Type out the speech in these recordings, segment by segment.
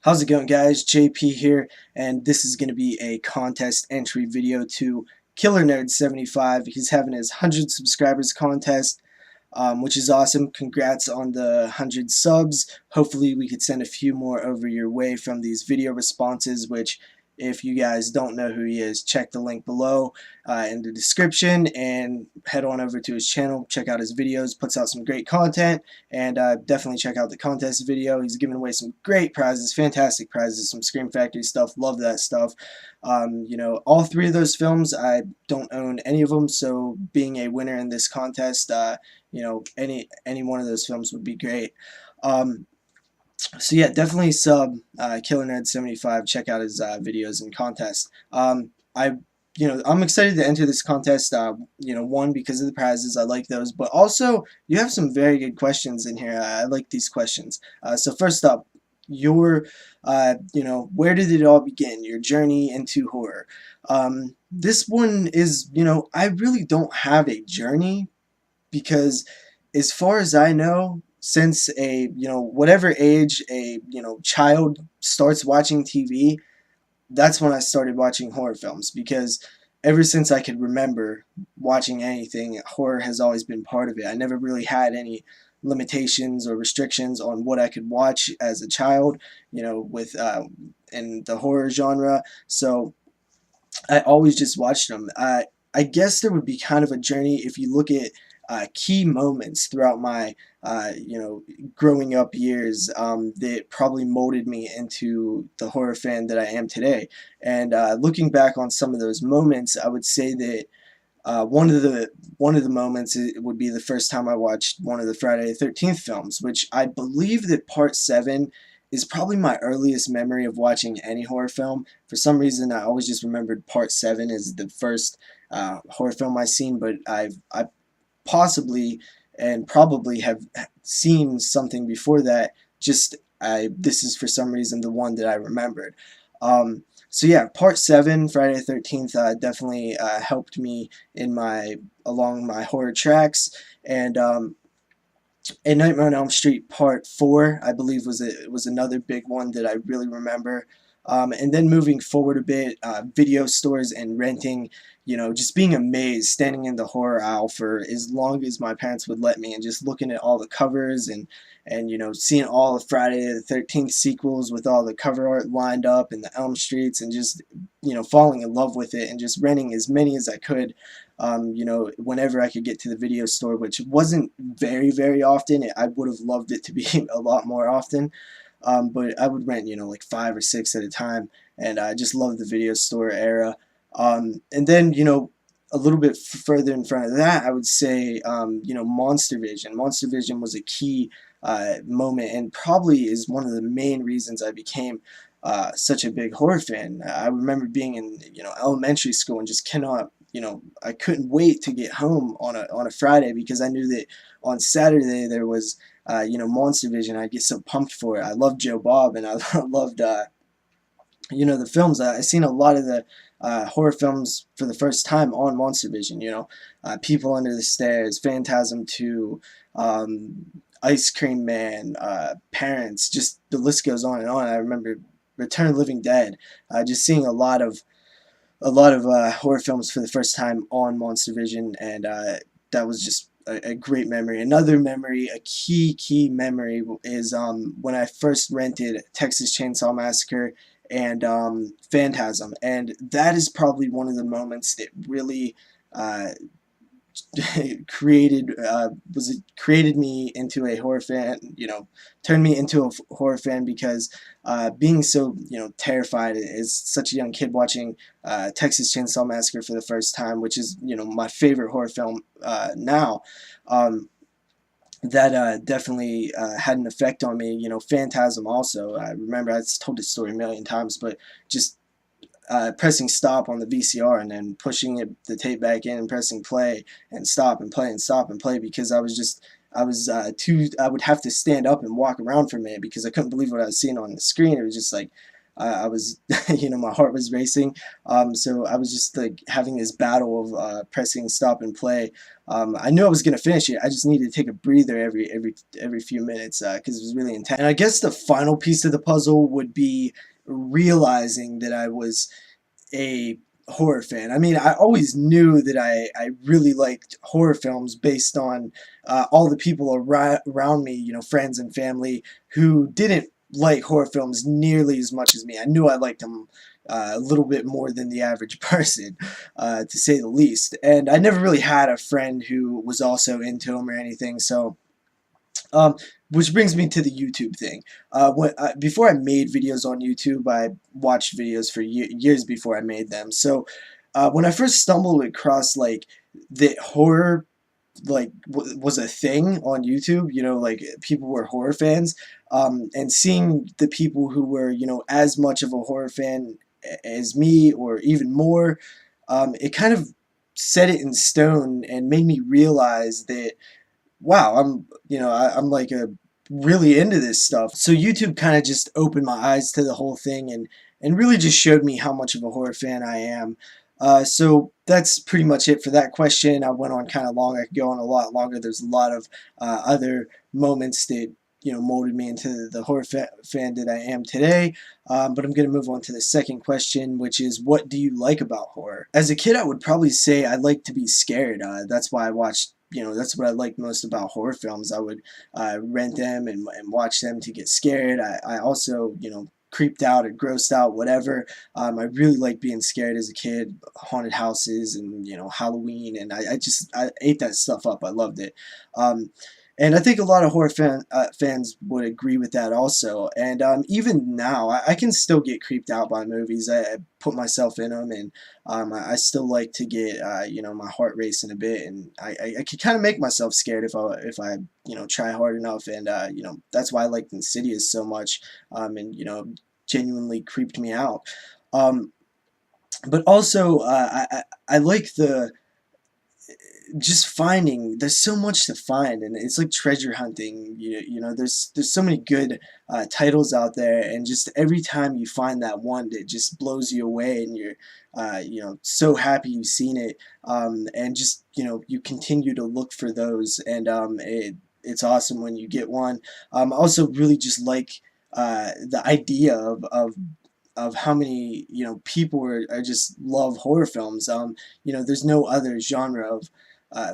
How's it going, guys? JP here, and this is going to be a contest entry video to killernerd75. He's having his 100 subscribers contest, which is awesome. Congrats on the 100 subs. Hopefully we could send a few more over your way from these video responses, which, if you guys don't know who he is, check the link below in the description and head on over to his channel. Check out his videos. Puts out some great content, and definitely check out the contest video. He's giving away some great prizes, fantastic prizes, some Scream Factory stuff. Love that stuff. All three of those films, I don't own any of them, so being a winner in this contest, any one of those films would be great. So yeah, definitely sub killernerd75. Check out his videos and contests. I'm excited to enter this contest. One, because of the prizes, I like those, but also you have some very good questions in here. I like these questions. So first up, where did it all begin? Your journey into horror. This one is, I really don't have a journey, because as far as I know, since whatever age a child starts watching TV, that's when I started watching horror films, because ever since I could remember watching anything, horror has always been part of it. I never really had any limitations or restrictions on what I could watch as a child, with in the horror genre. So I always just watched them. I guess there would be kind of a journey if you look at key moments throughout my growing up years that probably molded me into the horror fan that I am today. And looking back on some of those moments, I would say that one of the moments, it would be the first time I watched one of the Friday the 13th films, which I believe that Part 7 is probably my earliest memory of watching any horror film. For some reason, I always just remembered Part 7 as the first horror film I've seen, but I possibly and probably have seen something before that. This is for some reason the one that I remembered. So yeah, Part 7, Friday the 13th, definitely helped me along my horror tracks. And A Nightmare on Elm Street Part 4, I believe, was another big one that I really remember. And then moving forward a bit, video stores and renting, just being amazed, standing in the horror aisle for as long as my parents would let me, and just looking at all the covers and seeing all the Friday the 13th sequels with all the cover art lined up and the Elm Streets, and just, falling in love with it and just renting as many as I could, whenever I could get to the video store, which wasn't very, very often. I would have loved it to be a lot more often. But I would rent, like 5 or 6 at a time, and I just loved the video store era. And then, a little bit further in front of that, I would say, Monster Vision. Monster Vision was a key moment, and probably is one of the main reasons I became such a big horror fan. I remember being in, elementary school and just I couldn't wait to get home on a Friday, because I knew that on Saturday there was Monster Vision. I'd get so pumped for it. I loved Joe Bob, and I loved the films. I seen a lot of the horror films for the first time on Monster Vision. People Under the Stairs, Phantasm 2, Ice Cream Man, Parents. Just the list goes on and on. I remember Return of the Living Dead. Just seeing a lot of horror films for the first time on Monster Vision, and that was just a great memory. Another memory, a key memory, is when I first rented Texas Chainsaw Massacre and Phantasm, and that is probably one of the moments that really created me into a horror fan, turned me into a horror fan, because being so, terrified as such a young kid, watching Texas Chainsaw Massacre for the first time, which is, my favorite horror film now, that definitely had an effect on me. Phantasm also, I remember, I've told this story a million times, but just pressing stop on the VCR and then pushing the tape back in and pressing play and stop and play and stop and play, because I would have to stand up and walk around for a minute, because I couldn't believe what I was seeing on the screen. It was just like I was, my heart was racing. So I was just like having this battle of pressing stop and play. I knew I was gonna finish it. I just needed to take a breather every few minutes because it was really intense. And I guess the final piece of the puzzle would be realizing that I was a horror fan. I mean, I always knew that I really liked horror films based on all the people around me, friends and family who didn't like horror films nearly as much as me. I knew I liked them a little bit more than the average person, to say the least. And I never really had a friend who was also into them or anything, so um, which brings me to the YouTube thing. Before I made videos on YouTube, I watched videos for years before I made them. So when I first stumbled across like that horror was a thing on YouTube, like people were horror fans, and seeing the people who were as much of a horror fan as me or even more, it kind of set it in stone and made me realize that wow, I'm like a really into this stuff. So YouTube kind of just opened my eyes to the whole thing and really just showed me how much of a horror fan I am. So that's pretty much it for that question. I went on kind of long. I could go on a lot longer. There's a lot of other moments that molded me into the horror fan that I am today. But I'm going to move on to the second question, which is, what do you like about horror? As a kid, I would probably say I like to be scared. That's why I watched. That's what I like most about horror films. I would rent them and watch them to get scared. I also, creeped out or grossed out, whatever. I really liked being scared as a kid, haunted houses and, Halloween, and I ate that stuff up. I loved it. Um, and I think a lot of horror fans would agree with that also. And even now, I can still get creeped out by movies. I put myself in them, and I still like to get my heart racing a bit, and I can kind of make myself scared if I try hard enough. And that's why I liked Insidious so much, and genuinely creeped me out. Um, but also, I like the just finding. There's so much to find, and it's like treasure hunting. There's so many good titles out there, and just every time you find that one that just blows you away, and you're so happy you've seen it, and just you continue to look for those, and it's awesome when you get one. I also really just like the idea of how many people are just love horror films. There's no other genre of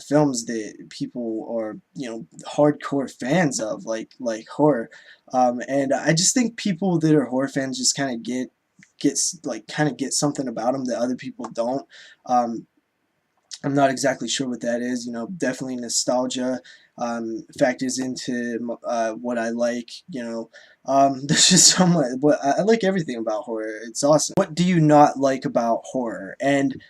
films that people are hardcore fans of like horror, and I just think people that are horror fans just kind of get something about them that other people don't. I'm not exactly sure what that is. Definitely nostalgia factors into what I like. There's just so much. But I like everything about horror. It's awesome. What do you not like about horror? And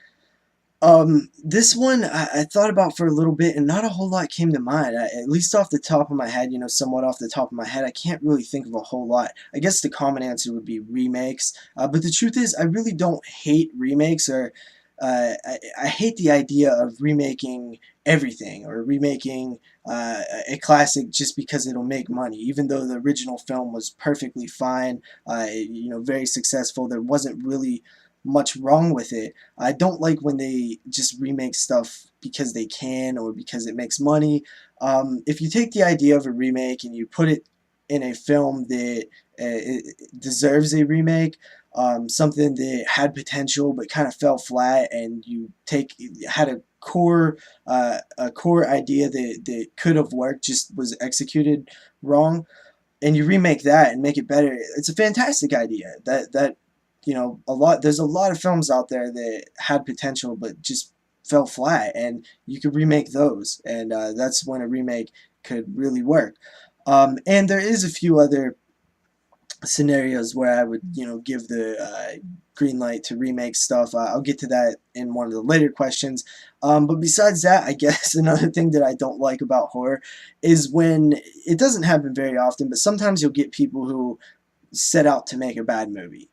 this one I thought about for a little bit, and not a whole lot came to mind. At least off the top of my head, somewhat off the top of my head, I can't really think of a whole lot. I guess the common answer would be remakes. But the truth is, I really don't hate remakes, or I hate the idea of remaking everything or remaking a classic just because it'll make money, even though the original film was perfectly fine, very successful. There wasn't really much wrong with it. I don't like when they just remake stuff because they can or because it makes money. If you take the idea of a remake and you put it in a film that it deserves a remake, something that had potential but kind of fell flat, and you had a core idea that could have worked, just was executed wrong, and you remake that and make it better. It's a fantastic idea. That there's a lot of films out there that had potential but just fell flat, and you could remake those, and that's when a remake could really work. And there is a few other scenarios where I would give the green light to remake stuff. I'll get to that in one of the later questions. But besides that, I guess another thing that I don't like about horror is when it doesn't happen very often, but sometimes you'll get people who set out to make a bad movie.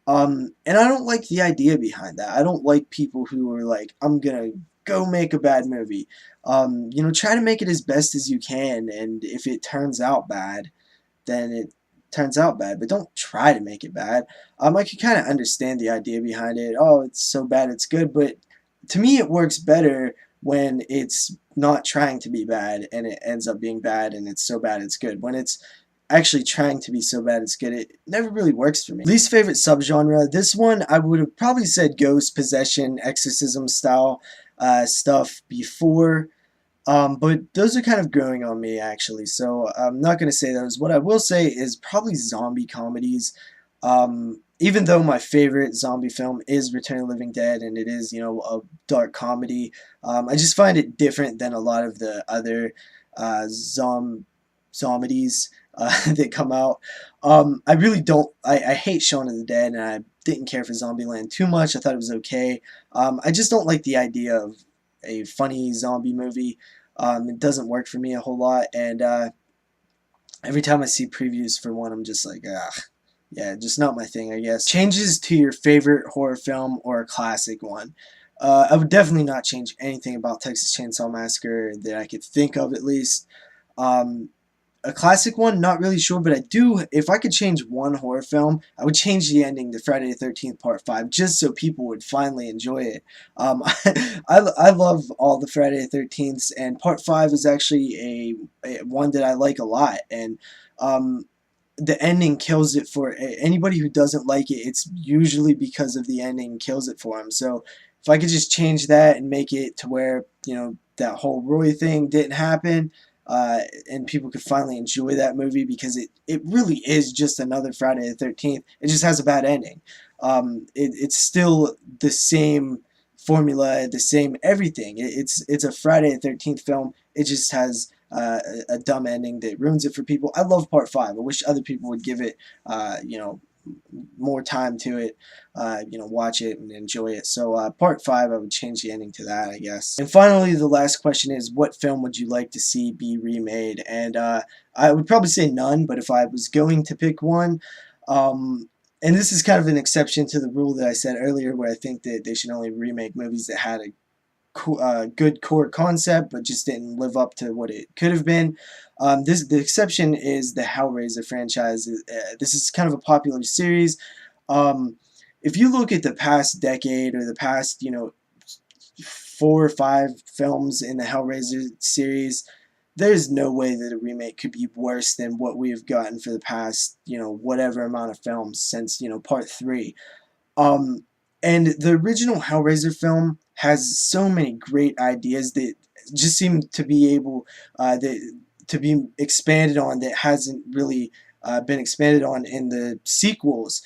And I don't like the idea behind that. I don't like people who are like, I'm gonna go make a bad movie. Try to make it as best as you can, and if it turns out bad, then turns out bad, but don't try to make it bad. I can kind of understand the idea behind it. Oh, it's so bad it's good, but to me it works better when it's not trying to be bad and it ends up being bad and it's so bad it's good. When it's actually trying to be so bad it's good, it never really works for me. Least favorite subgenre, this one I would have probably said ghost, possession, exorcism style stuff before. But those are kind of growing on me actually, so I'm not going to say those. What I will say is probably zombie comedies. Even though my favorite zombie film is Return of the Living Dead, and it is, you know, a dark comedy, I just find it different than a lot of the other zombies that come out. I really don't. I hate Shaun of the Dead, and I didn't care for Zombieland too much. I thought it was okay. I just don't like the idea of a funny zombie movie. It doesn't work for me a whole lot, and every time I see previews for one, I'm just like, ah, yeah, just not my thing, I guess. Changes to your favorite horror film or a classic one. I would definitely not change anything about Texas Chainsaw Massacre that I could think of, at least. Um, a classic one, not really sure, but I do, if I could change one horror film, I would change the ending to Friday the 13th Part 5, just so people would finally enjoy it. I love all the Friday the 13ths, and Part 5 is actually a one that I like a lot, and the ending kills it for anybody who doesn't like it. It's usually because of the ending kills it for them. So if I could just change that and make it to where, you know, that whole Roy thing didn't happen, and people could finally enjoy that movie, because it really is just another Friday the 13th. It just has a bad ending. It's still the same formula, the same everything. It's a Friday the 13th film. It just has a dumb ending that ruins it for people. I love Part 5. I wish other people would give it, you know, more time to it, you know, watch it and enjoy it. So Part 5, I would change the ending to that, I guess. And finally, the last question is, what film would you like to see be remade? And I would probably say none, but if I was going to pick one, and this is kind of an exception to the rule that I said earlier, where I think that they should only remake movies that had a good core concept, but just didn't live up to what it could have been. The exception is the Hellraiser franchise. This is kind of a popular series. Um, if you look at the past decade, or the past, you know, 4 or 5 films in the Hellraiser series, there's no way that a remake could be worse than what we have gotten for the past, you know, whatever amount of films since, you know, Part 3. Um, and the original Hellraiser film has so many great ideas that just seem to be able to be expanded on, that hasn't really been expanded on in the sequels.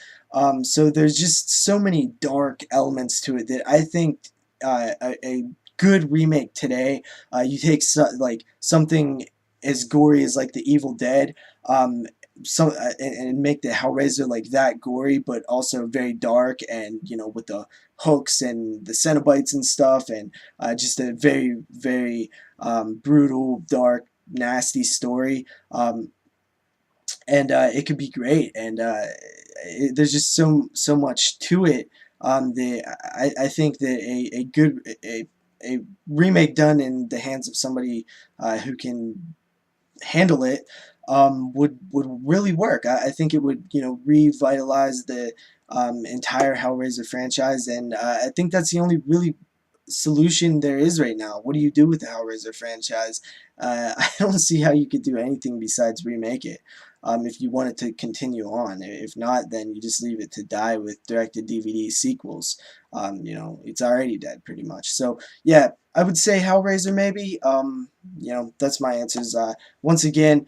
So there's just so many dark elements to it that I think a good remake today, you take like something as gory as like The Evil Dead, and make the Hellraiser like that gory, but also very dark, and, you know, with the hooks and the Cenobites and stuff, and just a very, very brutal, dark, nasty story. And it could be great, and there's just so much to it. I think that a good a remake done in the hands of somebody who can handle it, would really work. I think it would, you know, revitalize the entire Hellraiser franchise, and I think that's the only really solution there is right now. What do you do with the Hellraiser franchise? I don't see how you could do anything besides remake it. If you want it to continue on. If not, then you just leave it to die with direct-to-DVD sequels. You know, it's already dead pretty much. So yeah, I would say Hellraiser maybe. You know, that's my answers. Once again,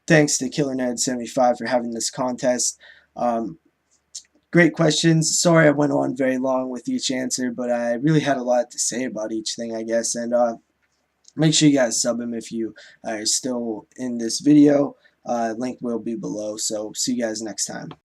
thanks to killernerd75 for having this contest. Great questions. Sorry I went on very long with each answer, but I really had a lot to say about each thing, I guess. And make sure you guys sub him if you are still in this video. Link will be below. So see you guys next time.